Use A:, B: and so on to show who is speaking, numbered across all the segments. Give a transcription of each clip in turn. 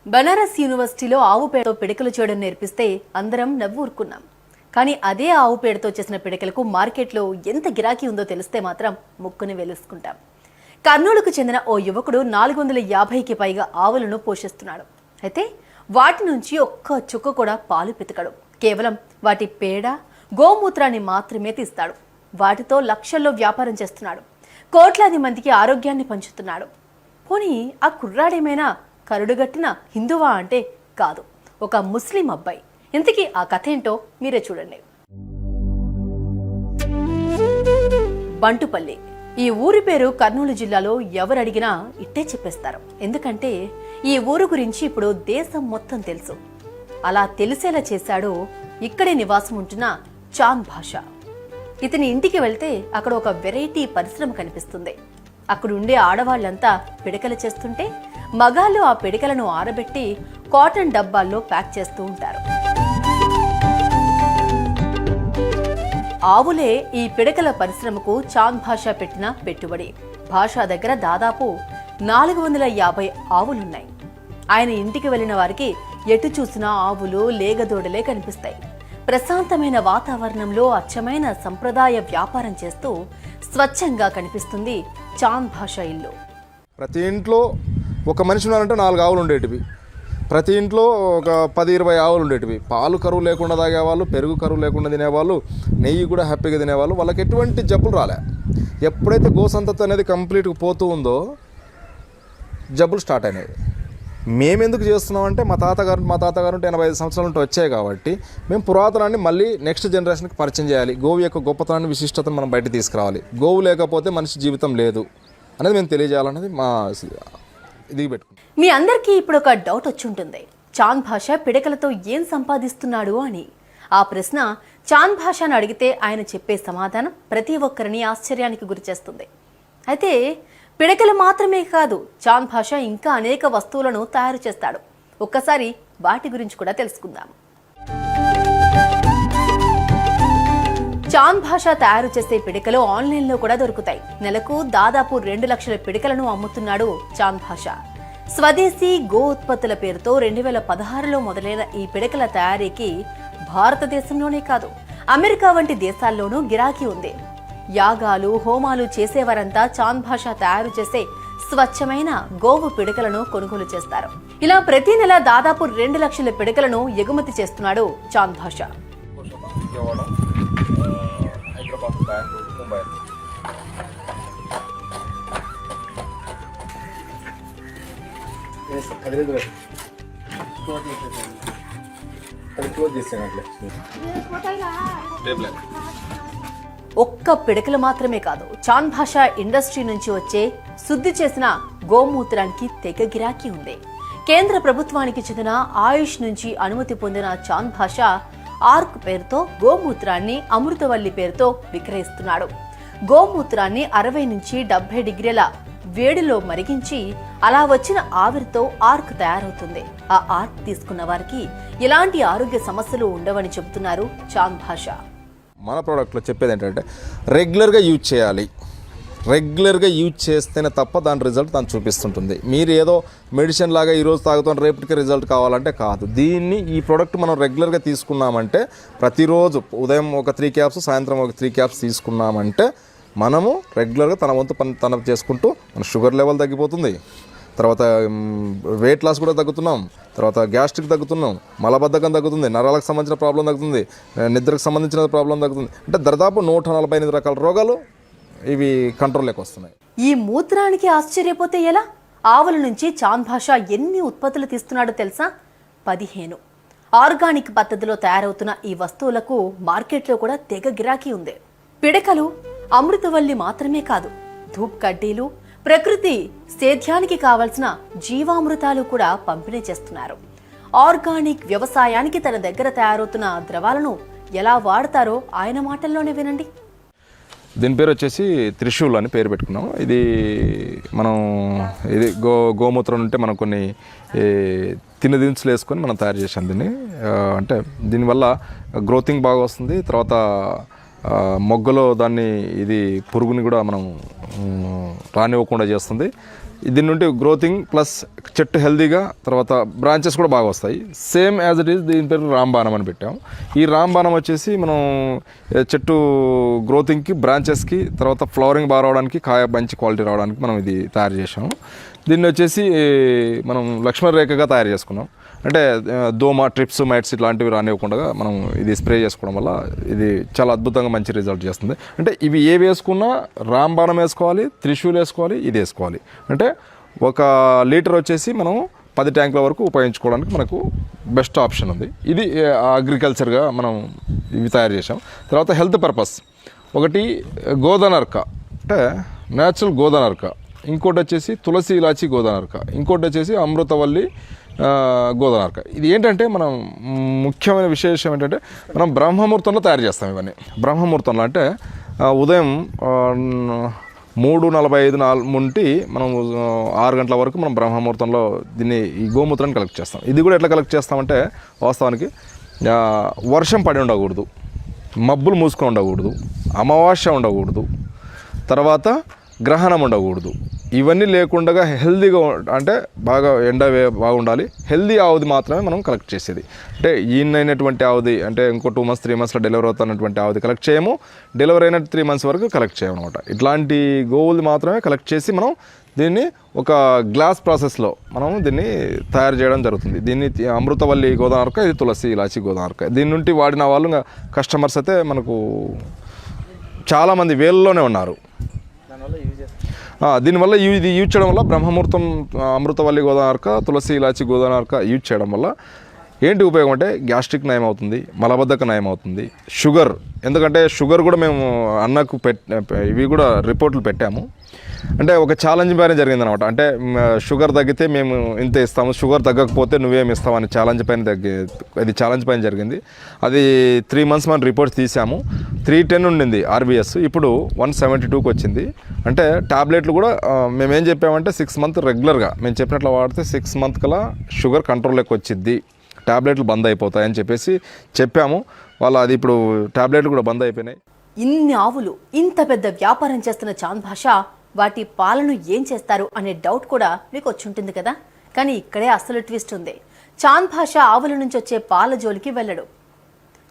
A: బనారస్ యూనివర్సిటీలో ఆవు పేడతో పిడకలు చేయడం నేర్పిస్తే అందరం నవ్వూరుకున్నాం. కానీ అదే ఆవు పేడతో చేసిన పిడకలకు మార్కెట్లో ఎంత గిరాకీ ఉందో తెలిస్తే మాత్రం ముక్కుని వెలుసుకుంటాం. కర్నూలుకు చెందిన ఓ యువకుడు 450కి పైగా ఆవులను పోషిస్తున్నాడు. అయితే వాటి నుంచి ఒక్క చుక్క కూడా పాలు పితకడు. కేవలం వాటి పేడ, గోమూత్రాన్ని మాత్రమే తీస్తాడు. వాటితో లక్షల్లో వ్యాపారం చేస్తున్నాడు. కోట్లాది మందికి ఆరోగ్యాన్ని పంచుతున్నాడు. పోనీ ఆ కుర్రాడేమైనా కరుడుగట్టిన హిందువా అంటే కాదు, ఒక ముస్లిం అబ్బాయి. ఇంతకీ ఆ కథ ఏంటో మీరే చూడండి. బంటుపల్లి ఈ ఊరి పేరు కర్నూలు జిల్లాలో ఎవరు అడిగినా ఇట్టే చెప్పేస్తారు. ఎందుకంటే ఈ ఊరు గురించి ఇప్పుడు దేశం మొత్తం తెలుసు. అలా తెలిసేలా చేశాడు ఇక్కడే నివాసం ఉంటున్న చాంద్ భాషా. ఇతని ఇంటికి వెళ్తే అక్కడ ఒక వెరైటీ పరిశ్రమ కనిపిస్తుంది. అక్కడుండే ఆడవాళ్లంతా పిడకలు చేస్తుంటే మగాళ్ళు ఆ పిడకలను ఆరబెట్టి కాటన్ డబ్బాల్లో ప్యాక్ చేస్తూ ఉంటారు. ఆవులే ఈ పిడకల పరిశ్రమకు చాంద్ భాషా పెట్టిన పెట్టుబడి. భాషా దగ్గర దాదాపు 450 ఆవులున్నాయి. ఆయన ఇంటికి వెళ్లిన వారికి ఎటు చూసినా ఆవులు, లేగదోడలే కనిపిస్తాయి. ప్రశాంతమైన వాతావరణంలో అచ్చమైన సంప్రదాయ వ్యాపారం చేస్తూ స్వచ్ఛంగా కనిపిస్తుంది చాంద్ భాషా ఇల్లు.
B: ప్రతి ఇంట్లో ఒక మనిషి ఉన్నారంటే 4 ఆవులు ఉండేటివి. ప్రతి ఇంట్లో ఒక 10-20 ఆవులు ఉండేటివి. పాలు కరువు లేకుండా తాగేవాళ్ళు, పెరుగు కరువు లేకుండా తినేవాళ్ళు, నెయ్యి కూడా హ్యాపీగా తినేవాళ్ళు. వాళ్ళకి ఎటువంటి జబ్బులు రాలే. ఎప్పుడైతే గోసంతతి అనేది కంప్లీట్గా పోతూ ఉందో జబ్బులు స్టార్ట్ అయినాయి. మేమెందుకు చేస్తున్నామంటే మా తాతగారు 85 సంవత్సరాల నుండి వచ్చాయి కాబట్టి మేము పురాతనాన్ని మళ్ళీ నెక్స్ట్ జనరేషన్కి పరిచయం చేయాలి. గోవు యొక్క గొప్పతనాన్ని, విశిష్టతను మనం బయట తీసుకురావాలి. గోవు లేకపోతే మనిషి జీవితం లేదు అనేది మేము తెలియజేయాలనేది మా ఇది పెట్టుకుంటాం.
A: మీ అందరికీ ఇప్పుడు ఒక డౌట్ వచ్చి ఉంటుంది, చాంద్ భాషా పిడకలతో ఏం సంపాదిస్తున్నాడు అని. ఆ ప్రశ్న చాంద్ భాషాను అడిగితే ఆయన చెప్పే సమాధానం ప్రతి ఒక్కరిని ఆశ్చర్యానికి గురిచేస్తుంది. అయితే పిడకలు మాత్రమే కాదు, చాంద్ భాషా ఇంకా అనేక వస్తువులను తయారు చేస్తాడు. ఒక్కసారి వాటి గురించి కూడా తెలుసుకుందాం. చాంద్ భాషా తయారు చేసే పిడకలు ఆన్లైన్లో కూడా దొరుకుతాయి. నెలకు దాదాపు 2 లక్షల పిడకలను అమ్ముతున్నాడు చాంద్ భాషా. స్వదేశీ గో ఉత్పత్తుల పేరుతో 2016లో మొదలైన ఈ పిడకల తయారీకి భారతదేశంలోనే కాదు, అమెరికా వంటి దేశాల్లోనూ గిరాకీ ఉంది. యాగాలు, హోమాలు చేసేవారంతా చాంద్ భాషా తయారు చేసే స్వచ్ఛమైన గోవు పిడకలను కొనుగోలు చేస్తారు. ఇలా ప్రతి నెల దాదాపు 2 లక్షల పిడకలను ఎగుమతి చేస్తున్నాడు చాంద్ భాషా. ఒక్క పిడకలు మాత్రమే కాదు, చాంద్ భాషా ఇండస్ట్రీ నుంచి వచ్చే శుద్ధి చేసిన గోమూత్రానికి తెగ గిరాకీ ఉంది. కేంద్ర ప్రభుత్వానికి చెందిన ఆయుష్ నుంచి అనుమతి పొందిన చాంద్ భాషా ఆర్క్ పేరుతో గోమూత్రాన్ని అమృతవల్లి పేరుతో విక్రయిస్తున్నాడు. గోమూత్రాన్ని 60 నుంచి 70 డిగ్రీల వేడిలో మరిగించి అలా వచ్చిన ఆవిరితో ఆర్క్ తయారవుతుంది. ఆ ఆర్క్ తీసుకున్న వారికి ఎలాంటి ఆరోగ్య సమస్యలు ఉండవని చెబుతున్నారు చాంద్ భాషా.
B: మన ప్రోడక్ట్లో చెప్పేది ఏంటంటే రెగ్యులర్గా యూజ్ చేయాలి. రెగ్యులర్గా యూజ్ చేస్తేనే తప్ప దాని రిజల్ట్ దాన్ని చూపిస్తుంటుంది. మీరు ఏదో మెడిసిన్ లాగా ఈరోజు తాగుతాం రేపటికి రిజల్ట్ కావాలంటే కాదు. ఈ ప్రోడక్ట్ మనం రెగ్యులర్గా తీసుకున్నామంటే, ప్రతిరోజు ఉదయం ఒక 3 క్యాప్స్, సాయంత్రం ఒక 3 క్యాప్స్ తీసుకున్నామంటే మనము రెగ్యులర్గా తన వంతు పని తన చేసుకుంటూ మన షుగర్ లెవెల్ తగ్గిపోతుంది. తర్వాత వెయిట్ లాస్ కూడా తగ్గుతున్నాం. తర్వాత గ్యాస్ట్రిక్ తగ్గుతున్నాం, మలబద్ధకం తగ్గుతుంది, నరాలకు సంబంధించిన ప్రాబ్లం తగ్గుతుంది, నిద్రకు సంబంధించిన ప్రాబ్లం తగ్గుతుంది. అంటే దాదాపు 148 రకాల రోగాలు ఇవి కంట్రోల్లోకి వస్తున్నాయి.
A: ఈ మూత్రానికి ఆశ్చర్యపోతే ఎలా? ఆవుల నుంచి చాంద్ భాషా ఎన్ని ఉత్పత్తులు తీస్తున్నాడో తెలుసా? 15. ఆర్గానిక్ పద్ధతిలో తయారవుతున్న ఈ వస్తువులకు మార్కెట్లో కూడా తెగ గిరాకీ ఉంది. పిడకలు, అమృతవల్లి మాత్రమే కాదు, ధూప్ కడ్డీలు, ప్రకృతి సేద్యానికి కావలసిన జీవామృతాలు కూడా పంపిణీ చేస్తున్నారు. ఆర్గానిక్ వ్యవసాయానికి తన దగ్గర తయారవుతున్న ద్రవాలను ఎలా వాడతారో ఆయన మాటల్లోనే వినండి.
B: దీని పేరు వచ్చేసి త్రిశూల్ అని పేరు పెట్టుకున్నాం. ఇది గోమూత్రం ఉంటే మనం కొన్ని తినదినుసులు వేసుకొని మనం తయారు చేసాం దీన్ని. అంటే దీనివల్ల గ్రోతింగ్ బాగా వస్తుంది. తర్వాత మొగ్గలో ఇది పురుగుని కూడా మనం రానివ్వకుండా చేస్తుంది. దీని నుండి గ్రోతింగ్ ప్లస్ చెట్టు హెల్దీగా, తర్వాత బ్రాంచెస్ కూడా బాగా వస్తాయి. సేమ్ యాజ్ ఇట్ ఈస్ దీని పేరు రాంబాణం అని పెట్టాం. ఈ రాంబాణం వచ్చేసి మనం చెట్టు గ్రోతింగ్కి, బ్రాంచెస్కి, తర్వాత ఫ్లవరింగ్ బాగా రావడానికి, కాయ మంచి క్వాలిటీ రావడానికి మనం ఇది తయారు చేసాము. దీన్ని వచ్చేసి మనం లక్ష్మణ రేఖగా తయారు చేసుకున్నాం. అంటే దోమ, ట్రిప్స్, మైట్స్ ఇట్లాంటివి రానివ్వకుండా మనం ఇది స్ప్రే చేసుకోవడం వల్ల ఇది చాలా అద్భుతంగా మంచి రిజల్ట్ చేస్తుంది. అంటే ఇవి ఏ వేసుకున్నా రాంబాణం వేసుకోవాలి, త్రిశూల్ వేసుకోవాలి, ఇది వేసుకోవాలి. అంటే 1 లీటర్ వచ్చేసి మనం 10 ట్యాంకుల వరకు ఉపయోగించుకోవడానికి మనకు బెస్ట్ ఆప్షన్ ఉంది. ఇది అగ్రికల్చర్గా మనం ఇవి తయారు చేసాం. తర్వాత హెల్త్ పర్పస్ ఒకటి గోదానర్క, అంటే న్యాచురల్ గోదానర్క. ఇంకోటి వచ్చేసి తులసి ఇలాచి గోదానర్క. ఇంకోటి వచ్చేసి అమృతవల్లి గోదానర్క. ఇది ఏంటంటే మనం ముఖ్యమైన విశేషం ఏంటంటే మనం బ్రహ్మముహూర్తంలో తయారు చేస్తాం ఇవన్నీ. బ్రహ్మముహూర్తంలో అంటే ఉదయం 3:45 నుండి మనం 6 గంటల వరకు మనం బ్రహ్మముహూర్తంలో దీన్ని ఈ గోమూత్రాన్ని కలెక్ట్ చేస్తాం. ఇది కూడా ఎట్లా కలెక్ట్ చేస్తామంటే వాస్తవానికి వర్షం పడి ఉండకూడదు, మబ్బులు మూసుకొని ఉండకూడదు, అమావాస్య ఉండకూడదు, తర్వాత గ్రహణం ఉండకూడదు. ఇవన్నీ లేకుండా హెల్దీగా, అంటే బాగా ఎండ బాగుండాలి, హెల్దీ ఆవుది మాత్రమే మనం కలెక్ట్ చేసేది. అంటే ఈయనైనటువంటి ఆవుది, అంటే ఇంకో 2 months 3 monthsలో డెలివరీ అవుతున్నటువంటి ఆవుది కలెక్ట్ చేయము, డెలివరీ అయిన 3 months వరకు కలెక్ట్ చేయము అనమాట. ఇట్లాంటి గోవులు మాత్రమే కలెక్ట్ చేసి మనం దీన్ని ఒక గ్లాస్ ప్రాసెస్లో మనం దీన్ని తయారు చేయడం జరుగుతుంది. దీన్ని అమృతవల్లి గోదానర్క, ఇది తులసి ఇలాచి గోదానర్క. దీని నుండి వాడిన వాళ్ళు కస్టమర్స్ అయితే మనకు చాలామంది వేలలోనే ఉన్నారు. దీనివల్ల ఇది యూజ్ చేయడం వల్ల బ్రహ్మముహూర్తం, అమృతవల్లి గోదానర్క, తులసి ఇలాచి గోదానర్క యూజ్ చేయడం వల్ల ఏంటి ఉపయోగం అంటే గ్యాస్ట్రిక్ నయం అవుతుంది, మలబద్ధక నయం అవుతుంది, షుగర్. ఎందుకంటే షుగర్ కూడా మేము అన్నకు ఇవి కూడా రిపోర్ట్లు పెట్టాము. అంటే ఒక ఛాలెంజ్ పైన జరిగిందనమాట. అంటే షుగర్ తగ్గితే మేము ఇంత ఇస్తాము, షుగర్ తగ్గకపోతే నువ్వేమి ఇస్తావు అని ఛాలెంజ్ ఇది ఛాలెంజ్ పైన జరిగింది. అది 3 months మనం రిపోర్ట్స్ తీసాము. 310 ఉండింది ఆర్బిఎస్, ఇప్పుడు 172కి వచ్చింది. అంటే టాబ్లెట్లు కూడా మేమేం చెప్పామంటే 6 months రెగ్యులర్గా మేము చెప్పినట్లు వాడితే 6 months కల్లా షుగర్ కంట్రోల్లోకి వచ్చింది, టాబ్లెట్లు బంద్ అయిపోతాయని చెప్పేసి చెప్పాము. వాళ్ళు అది ఇప్పుడు టాబ్లెట్లు కూడా బంద్ అయిపోయినాయి.
A: ఇన్ని ఆవులు, ఇంత పెద్ద వ్యాపారం చేస్తున్న చాంద్ భాషా వాటి పాలను ఏం చేస్తారు అనే డౌట్ కూడా మీకు వచ్చి ఉంటుంది కదా. కానీ ఇక్కడే అసలు ట్విస్ట్ ఉంది. చాంద్ భాషా ఆవుల నుంచి వచ్చే పాల జోలికి వెళ్ళడు.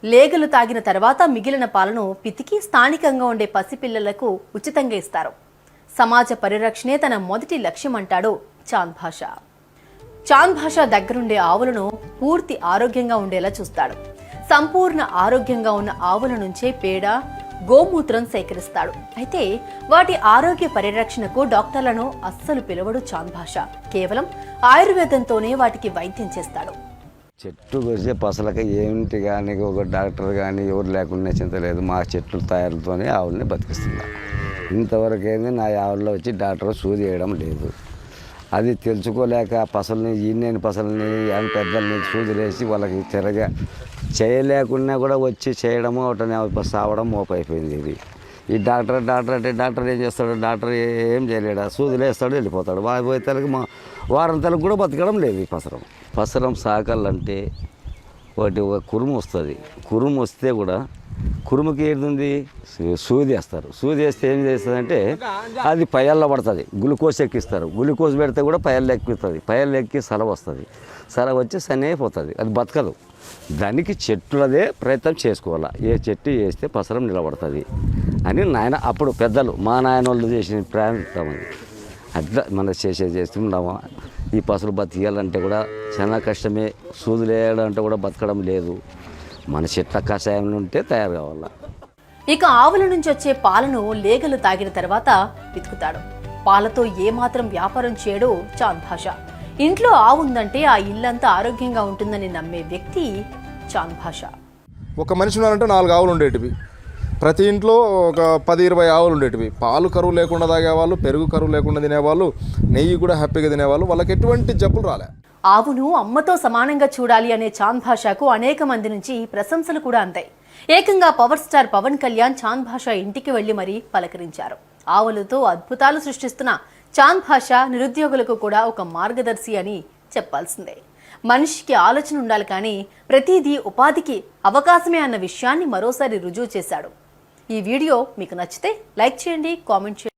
A: లేగలు తాగిన తర్వాత మిగిలిన పాలను పితికి స్థానికంగా ఉండే పసిపిల్లలకు ఉచితంగా ఇస్తారు. సమాజ పరిరక్షణే తన మొదటి లక్ష్యం అంటాడు చాంద్ భాషా. చాంద్ భాషా దగ్గరుండే ఆవులను పూర్తి ఆరోగ్యంగా ఉండేలా చూస్తాడు. సంపూర్ణ ఆరోగ్యంగా ఉన్న ఆవుల నుంచే పేడ, గోమూత్రం సేకరిస్తాడు. అయితే వాటి ఆరోగ్య పరిరక్షణకు డాక్టర్లను అస్సలు పిలవడు చాంద్ భాషా. కేవలం ఆయుర్వేదంతోనే వాటికి వైద్యం చేస్తాడు.
C: చెట్టు కోసే పసలకి ఏమిటి కానీ ఒక డాక్టర్ కానీ ఎవరు లేకుండా చింత లేదు. మా చెట్లు తయారుతోనే ఆవుల్ని బతికిస్తున్నా. ఇంతవరకు ఏంది నా ఆవుల్లో వచ్చి డాక్టర్ సూది వేయడం లేదు. అది తెలుసుకోలేక పసల్ని, ఈయన పసల్ని, పెద్దల్ని సూదులేసి వాళ్ళకి తిరగా చేయలేకున్నా కూడా వచ్చి చేయడము ఒకటనే సావడం మోపైపోయింది. ఇది ఈ డాక్టర్ అంటే డాక్టర్ ఏం చేస్తాడు? డాక్టర్ ఏం చేయలేడు, సూదులు వేస్తాడు, వెళ్ళిపోతాడు. పోయే తలకి వారం తలకు కూడా బతకడం లేదు. ఈ పసరం సాకాలంటే ఒక కురుము వస్తుంది. కురుము వస్తే కూడా కురుముకి ఏది సూది వేస్తారు. సూది వేస్తే ఏం చేస్తుందంటే అది పయల్లో పడుతుంది. గ్లూకోజ్ ఎక్కిస్తారు. గ్లూకోజ్ పెడితే కూడా పయల్లో ఎక్కిస్తుంది. పయల్లో ఎక్కి సల వస్తుంది. సల వచ్చి సని అయిపోతుంది. అది బతకదు. దానికి చెట్లదే ప్రయత్నం చేసుకోవాలి. ఏ చెట్టు వేస్తే పసరం నిలబడుతుంది అని నాయన అప్పుడు పెద్దలు, మా నాయన వాళ్ళు చేసిన ప్రయత్నం అది. అట్లా మనం చేస్తున్నాము. ఈ పసలు బతికాలంటే కూడా చాలా కష్టమే. సూదులు వేయడం అంటే కూడా బతకడం లేదు. మన చెట్ల కషాయం ఉంటే తయారు కావాల.
A: ఇక ఆవుల నుంచి వచ్చే పాలను లేగలు తాగిన తర్వాత పితుకుతాడు. పాలతో ఏమాత్రం వ్యాపారం చేయడు చాంద్ భాషా. ఇంట్లో ఆవు ఉందంటే ఆ ఇల్లంతా ఆరోగ్యంగా ఉంటుందని నమ్మే వ్యక్తి చాంద్ భాషా.
B: ఒక మనిషి ఉన్నారంటే 4 ఆవులు ఉండేటివి. ప్రతి ఇంట్లో ఒక 10-20 ఆవులు ఉండేటివి. పాలు కరువు లేకుండా తాగేవాళ్ళు, పెరుగు కరువు లేకుండా తినేవాళ్ళు, నెయ్యి కూడా హ్యాపీగా తినేవాళ్ళు. వాళ్ళకి ఎటువంటి జబ్బులు రాలే.
A: ఆవును అమ్మతో సమానంగా చూడాలి అనే చాంద్ భాషాకు అనేక మంది నుంచి ప్రశంసలు కూడా అందాయి. ఏకంగా పవర్ స్టార్ పవన్ కళ్యాణ్ చాంద్ భాషా ఇంటికి వెళ్లి మరీ పలకరించారు. ఆవులతో అద్భుతాలు సృష్టిస్తున్న చాంద్ భాషా నిరుద్యోగులకు కూడా ఒక మార్గదర్శి అని చెప్పాల్సిందే. మనిషికి ఆలోచన ఉండాలి, కానీ ప్రతిదీ ఉపాధికి అవకాశమే అన్న విషయాన్ని మరోసారి రుజువు చేశాడు. ఈ వీడియో మీకు నచ్చితే లైక్ చేయండి, కామెంట్ చేయండి.